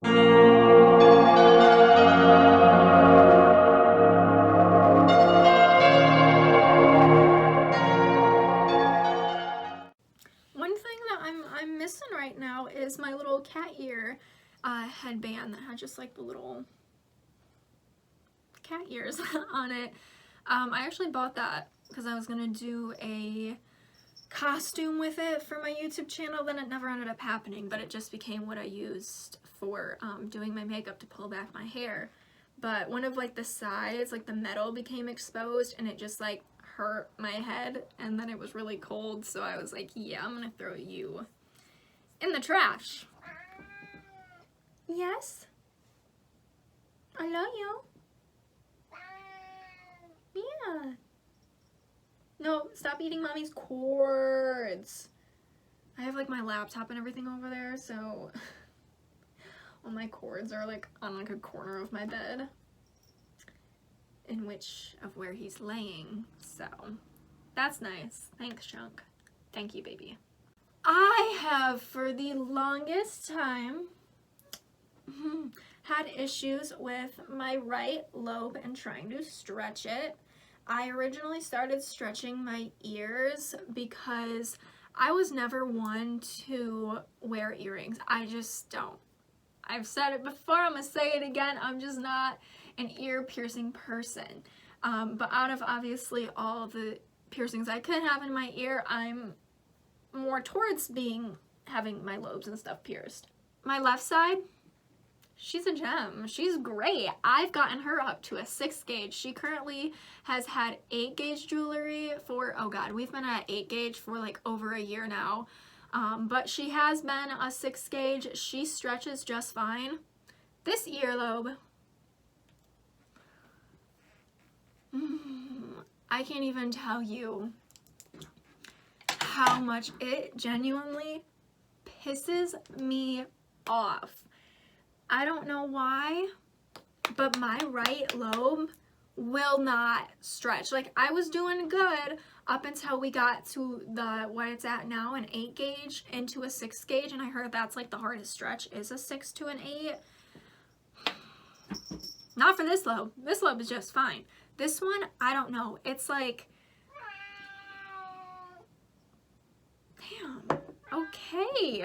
One thing that I'm missing right now is my little cat ear headband that had just like the little cat ears on it. I actually bought that because I was gonna do a costume with it for my YouTube channel, then it never ended up happening, but it just became what I used for doing my makeup to pull back my hair. But one of like the sides, like the metal became exposed and it just like hurt my head, and then it was really cold, so I was like, yeah, I'm gonna throw you in the trash. Yes? I love you. Yeah. No, stop eating mommy's cords. I have like my laptop and everything over there, so all my cords are like on like a corner of my bed, in which of where he's laying, so that's nice. Thanks, Chunk. Thank you, baby. I have for the longest time had issues with my right lobe and trying to stretch it. I originally started stretching my ears because I was never one to wear earrings. I just don't. I've said it before, I'm gonna say it again, I'm just not an ear piercing person. But out of obviously all the piercings I could have in my ear, I'm more towards having my lobes and stuff pierced. My left side, she's a gem. She's great. I've gotten her up to a 6 gauge. She currently has had 8 gauge jewelry for, oh god, we've been at 8 gauge for like over a year now. But she has been a 6 gauge. She stretches just fine. This earlobe, I can't even tell you how much it genuinely pisses me off. I don't know why, but my right lobe will not stretch. Like, I was doing good up until we got to what it's at now, an 8 gauge into a 6 gauge, and I heard that's like the hardest stretch is a 6 to an 8. Not for this lobe. This lobe is just fine. This one, I don't know. It's like, damn. Okay.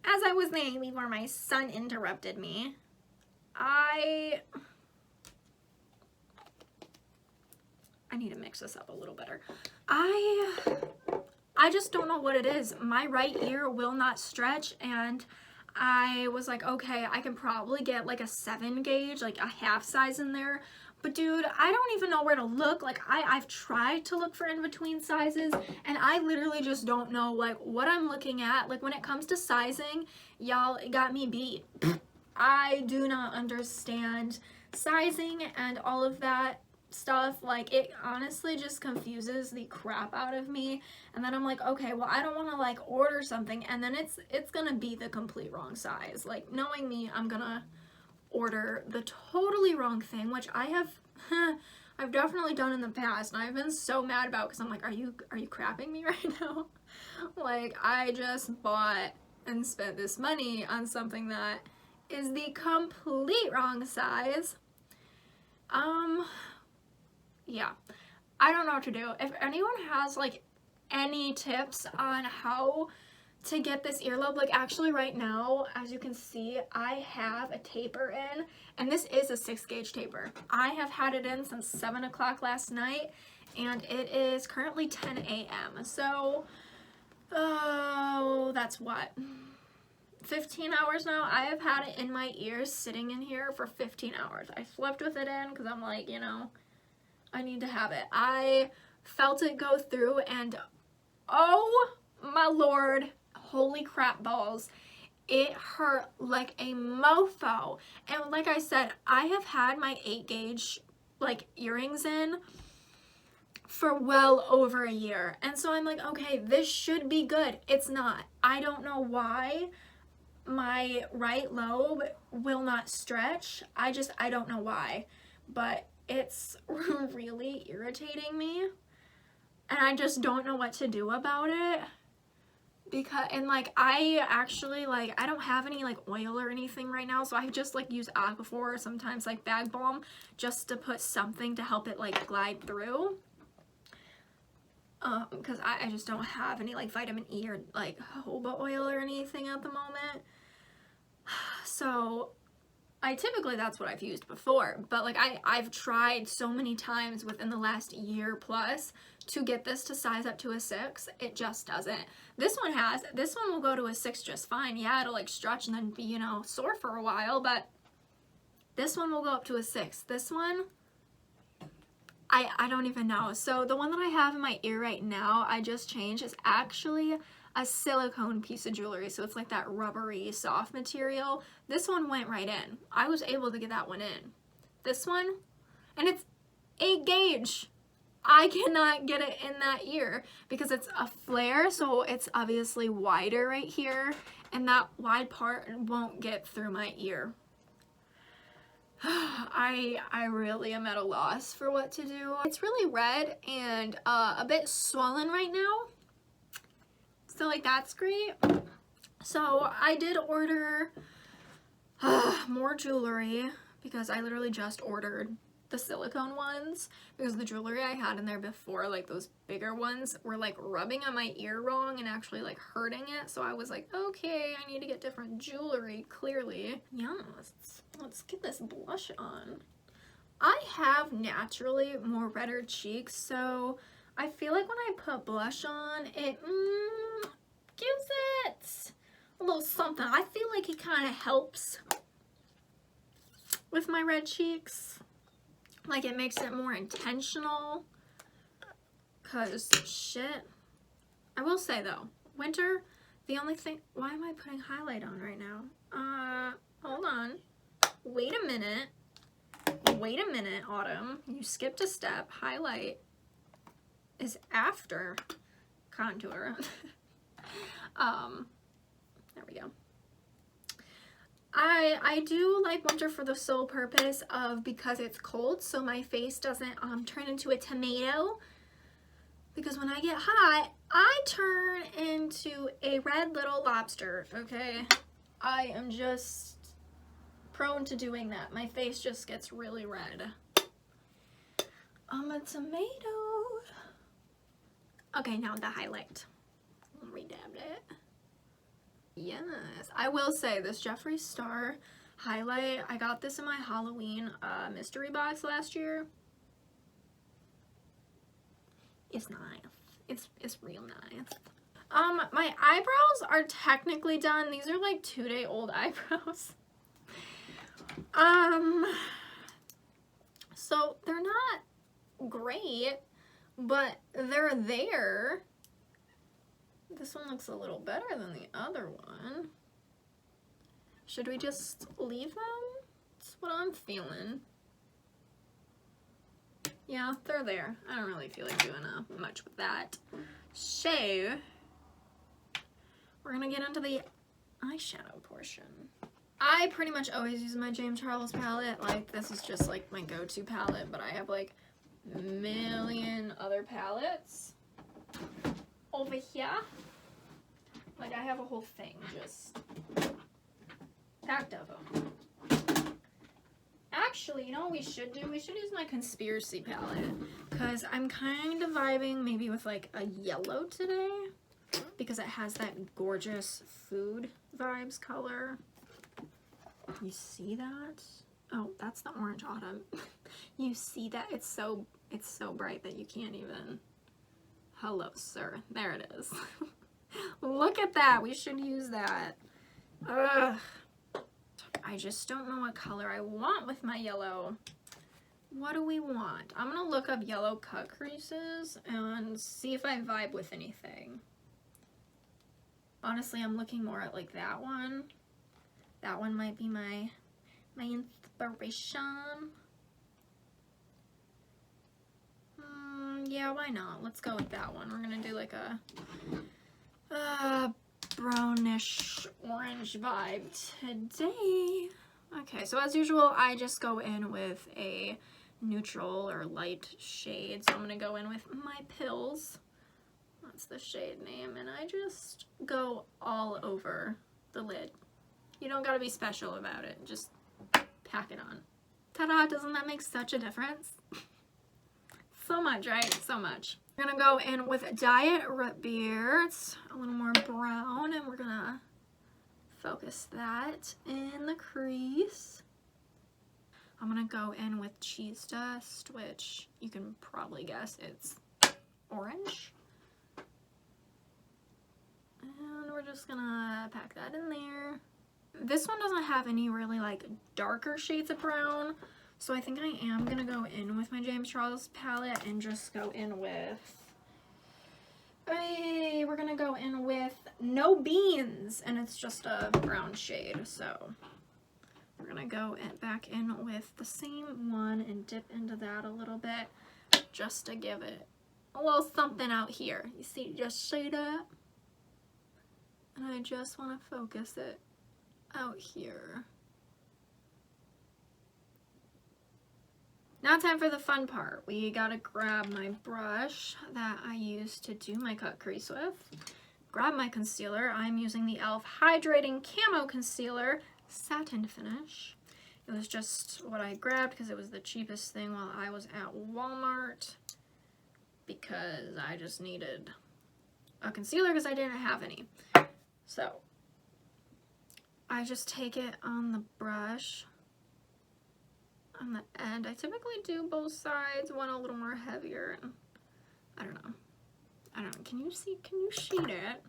As I was saying before my son interrupted me, I need to mix this up a little better. I just don't know what it is. My right ear will not stretch, and I was like, okay, I can probably get like a 7 gauge, like a half size in there. But dude, I don't even know where to look. Like, I've tried to look for in between sizes, and I literally just don't know like what I'm looking at. Like, when it comes to sizing, y'all, it got me beat. I do not understand sizing and all of that stuff. Like, it honestly just confuses the crap out of me. And then I'm like, okay, well, I don't want to like order something and then it's gonna be the complete wrong size. Like, knowing me, I'm gonna order the totally wrong thing, which I have I've definitely done in the past, and I've been so mad about, because I'm like, are you crapping me right now? Like, I just bought and spent this money on something that is the complete wrong size. Yeah, I don't know what to do. If anyone has like any tips on how to get this earlobe, like, actually right now, as you can see, I have a taper in, and this is a 6 gauge taper. I have had it in since 7 o'clock last night, and it is currently 10 a.m. So, oh, that's what? 15 hours now. I have had it in my ears sitting in here for 15 hours. I slept with it in because I'm like, you know, I need to have it. I felt it go through, and oh my lord, holy crap balls, it hurt like a mofo. And like I said, I have had my 8 gauge like earrings in for well over a year, and so I'm like, okay, this should be good. It's not. I don't know why my right lobe will not stretch. I don't know why, but it's really irritating me, and I just don't know what to do about it. because, and like I actually like, I don't have any like oil or anything right now, so I just like use Aquaphor or sometimes like Bag Balm just to put something to help it like glide through. Because I just don't have any like vitamin E or like jojoba oil or anything at the moment. So I typically, that's what I've used before, but like I've tried so many times within the last year plus to get this to size up to a 6. It just doesn't. This one will go to a 6 just fine. Yeah, it'll like stretch and then be, you know, sore for a while, but this one will go up to a 6. This one, I don't even know. So the one that I have in my ear right now, I just changed, is actually a silicone piece of jewelry. So it's like that rubbery, soft material. This one went right in. I was able to get that one in. This one, and it's 8 gauge. I cannot get it in that ear because it's a flare, so it's obviously wider right here, and that wide part won't get through my ear. I really am at a loss for what to do. It's really red and a bit swollen right now, so like that's great. So I did order more jewelry because I literally just ordered the silicone ones because the jewelry I had in there before, like those bigger ones, were like rubbing on my ear wrong and actually like hurting it. So I was like, okay, I need to get different jewelry, clearly. Yes, let's get this blush on. I have naturally more redder cheeks, so I feel like when I put blush on, it gives it a little something. I feel like it kind of helps with my red cheeks. Like it makes it more intentional. Cause shit. I will say though, winter, the only thing, why am I putting highlight on right now? Hold on. Wait a minute, Autumn. You skipped a step. Highlight is after contour. There we go. I do like winter for the sole purpose of because it's cold, so my face doesn't turn into a tomato. Because when I get hot, I turn into a red little lobster, okay? I am just prone to doing that. My face just gets really red. I'm a tomato. Okay, now the highlight. Redabbed it. Yes, I will say this Jeffree Star highlight, I got this in my Halloween mystery box last year. It's nice. It's real nice. My eyebrows are technically done. These are like 2-day-old eyebrows. So they're not great, but they're there. This one looks a little better than the other one. Should we just leave them? That's what I'm feeling. Yeah, they're there. I don't really feel like doing much with that. So, we're gonna get into the eyeshadow portion. I pretty much always use my James Charles palette. Like, this is just like my go-to palette, but I have like a million other palettes over here. Like, I have a whole thing just packed of them. Actually, you know what we should do? We should use my Conspiracy palette because I'm kind of vibing maybe with like a yellow today because it has that gorgeous food vibes color. You see that? Oh, that's the orange autumn. You see that? It's so bright that you can't even. Hello, sir. There it is. Look at that. We should use that. Ugh. I just don't know what color I want with my yellow. What do we want? I'm gonna look up yellow cut creases and see if I vibe with anything. Honestly, I'm looking more at like that one. That one might be my inspiration. Yeah, why not? Let's go with that one. We're gonna do like a brownish orange vibe today. Okay, so as usual, I just go in with a neutral or light shade. So I'm gonna go in with my pills. That's the shade name, and I just go all over the lid. You don't gotta be special about it, just pack it on. Ta-da, doesn't that make such a difference? So much, right? So much. We're gonna go in with Diet Root Beer. It's a little more brown, and we're gonna focus that in the crease. I'm gonna go in with Cheese Dust, which you can probably guess it's orange. And we're just gonna pack that in there. This one doesn't have any really like darker shades of brown, so I think I am gonna go in with my James Charles palette and just go in with, hey, we're gonna go in with No Beans, and it's just a brown shade, so we're gonna go back in with the same one and dip into that a little bit just to give it a little something out here. You see, just shade up. And I just want to focus it out here. Now time for the fun part. We gotta grab my brush that I use to do my cut crease with. Grab my concealer. I'm using the e.l.f. Hydrating Camo Concealer Satin Finish. It was just what I grabbed because it was the cheapest thing while I was at Walmart, because I just needed a concealer because I didn't have any. So I just take it on the brush on the end. I typically do both sides, one a little more heavier, and I don't know. Can you shade it?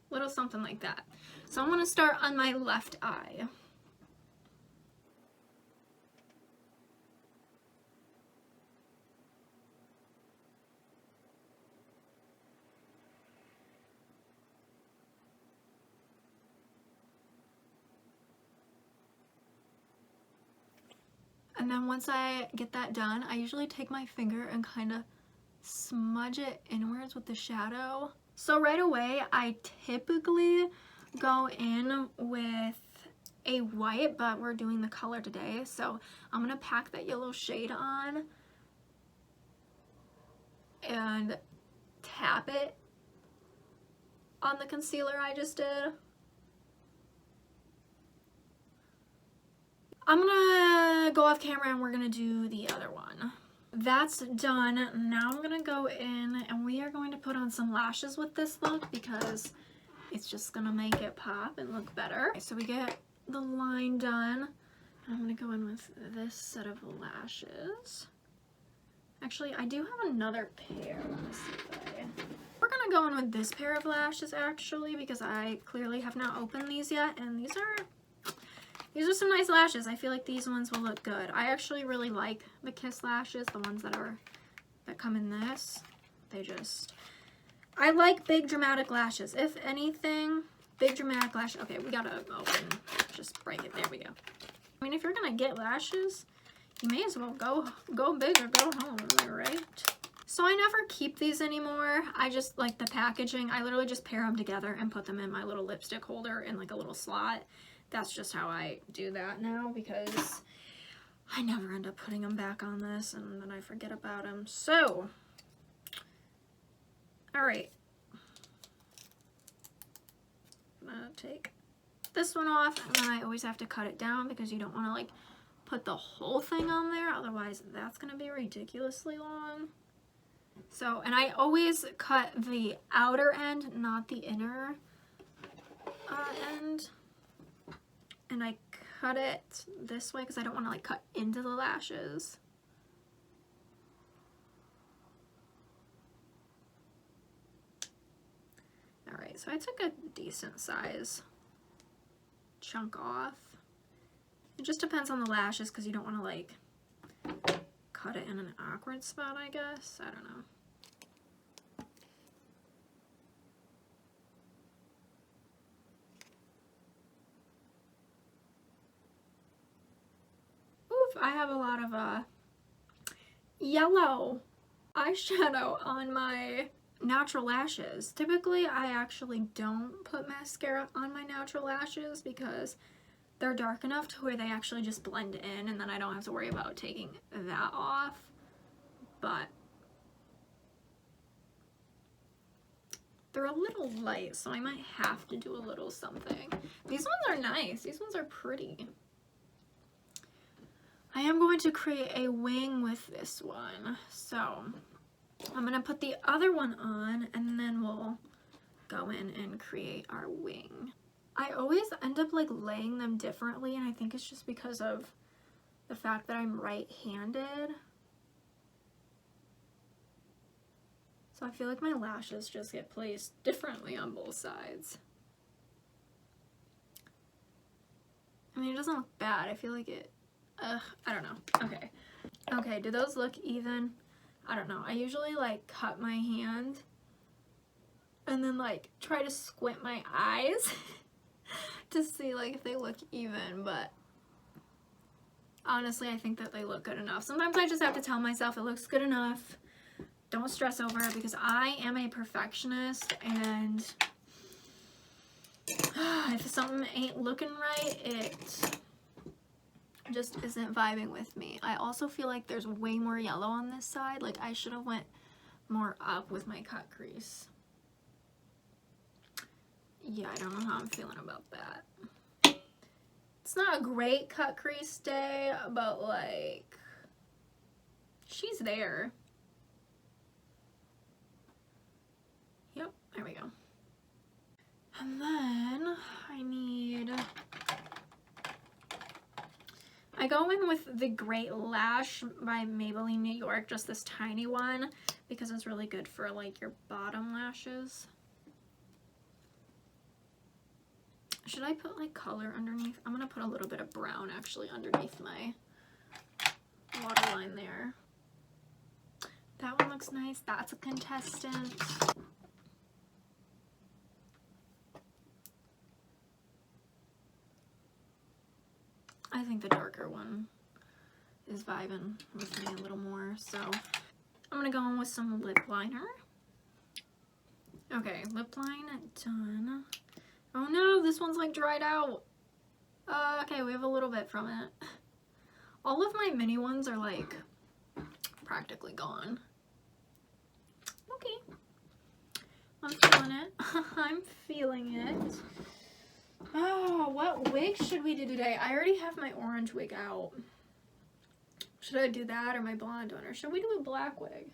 Little something like that. So I'm gonna start on my left eye. And then once I get that done, I usually take my finger and kind of smudge it inwards with the shadow. So right away, I typically go in with a white, but we're doing the color today, so I'm gonna pack that yellow shade on and tap it on the concealer I just did. I'm gonna go off camera and we're gonna do the other one. That's done. Now I'm gonna go in and we are going to put on some lashes with this look because it's just gonna make it pop and look better. So we get the line done. I'm gonna go in with this set of lashes. Actually, I do have another pair. Let's see if we're gonna go in with this pair of lashes actually, because I clearly have not opened these yet, and these are some nice lashes. I feel like these ones will look good. I actually really like the Kiss lashes, the ones that come in this. I like big dramatic lashes. If anything, big dramatic lashes. Okay, we gotta open, just break it. There we go. I mean, if you're gonna get lashes, you may as well go big or go home, am I right? So I never keep these anymore. I just like the packaging. I literally just pair them together and put them in my little lipstick holder in like a little slot. That's just how I do that now because I never end up putting them back on this and then I forget about them. So, all right. I'm gonna take this one off, and then I always have to cut it down because you don't want to like put the whole thing on there, otherwise that's gonna be ridiculously long. So, and I always cut the outer end, not the inner end. And I cut it this way because I don't want to like cut into the lashes. Alright, so I took a decent size chunk off. It just depends on the lashes because you don't want to like cut it in an awkward spot, I guess. I don't know. I have a lot of yellow eyeshadow on my natural lashes. Typically, I actually don't put mascara on my natural lashes because they're dark enough to where they actually just blend in and then I don't have to worry about taking that off. But They're a little light, so I might have to do a little something. These ones are nice. These ones are pretty. I am going to create a wing with this one. So I'm going to put the other one on, and then we'll go in and create our wing. I always end up like laying them differently, and I think it's just because of the fact that I'm right-handed. So I feel like my lashes just get placed differently on both sides. I mean, it doesn't look bad. I feel like it, I don't know. Okay. Okay, do those look even? I don't know. I usually like cut my hand and then like try to squint my eyes to see like if they look even, but honestly, I think that they look good enough. Sometimes I just have to tell myself it looks good enough. Don't stress over it, because I am a perfectionist, and if something ain't looking right, it just isn't vibing with me. I also feel like there's way more yellow on this side. Like I should have went more up with my cut crease. Yeah, I don't know how I'm feeling about that. It's not a great cut crease day, but like, she's there. Yep, there we go. And then I go in with the Great Lash by Maybelline New York, just this tiny one, because it's really good for like your bottom lashes. Should I put like color underneath? I'm gonna put a little bit of brown actually underneath my waterline there. That one looks nice. That's a contestant. I think the darker one is vibing with me a little more, so I'm gonna go in with some lip liner. Okay, lip line done. Oh no, this one's like dried out. Okay, we have a little bit from it. All of my mini ones are like practically gone. Okay, I'm feeling it. I'm feeling it. Oh, what wig should we do today? I already have my orange wig out. Should I do that or my blonde one? Or should we do a black wig?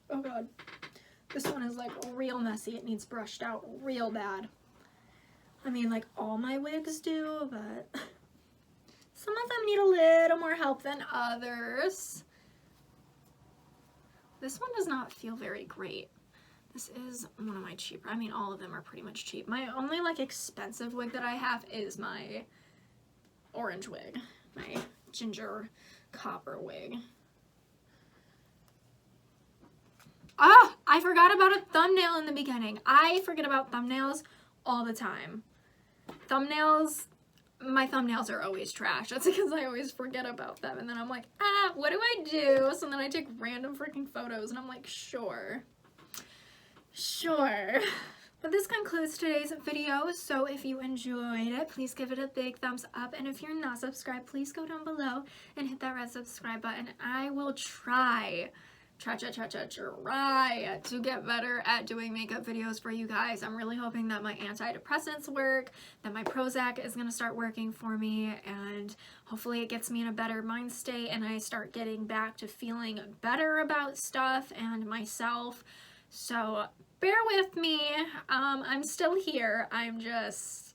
Oh god. This one is like real messy. It needs brushed out real bad. I mean, like all my wigs do, but some of them need a little more help than others. This one does not feel very great. This is one of my cheaper. I mean, all of them are pretty much cheap. My only like expensive wig that I have is my orange wig, my ginger copper wig. Ah, I forgot about a thumbnail in the beginning. I forget about thumbnails all the time. My thumbnails are always trash. That's because I always forget about them. And then I'm like, what do I do? So then I take random freaking photos and I'm like, sure. But this concludes today's video. So if you enjoyed it, please give it a big thumbs up. And if you're not subscribed, please go down below and hit that red subscribe button. I will try to get better at doing makeup videos for you guys. I'm really hoping that my antidepressants work, that my Prozac is gonna start working for me, and hopefully it gets me in a better mind state and I start getting back to feeling better about stuff and myself. So bear with me. I'm still here. I'm just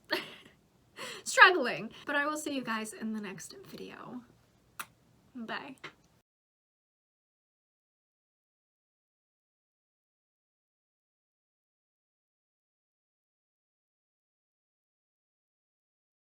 struggling. But I will see you guys in the next video. Bye.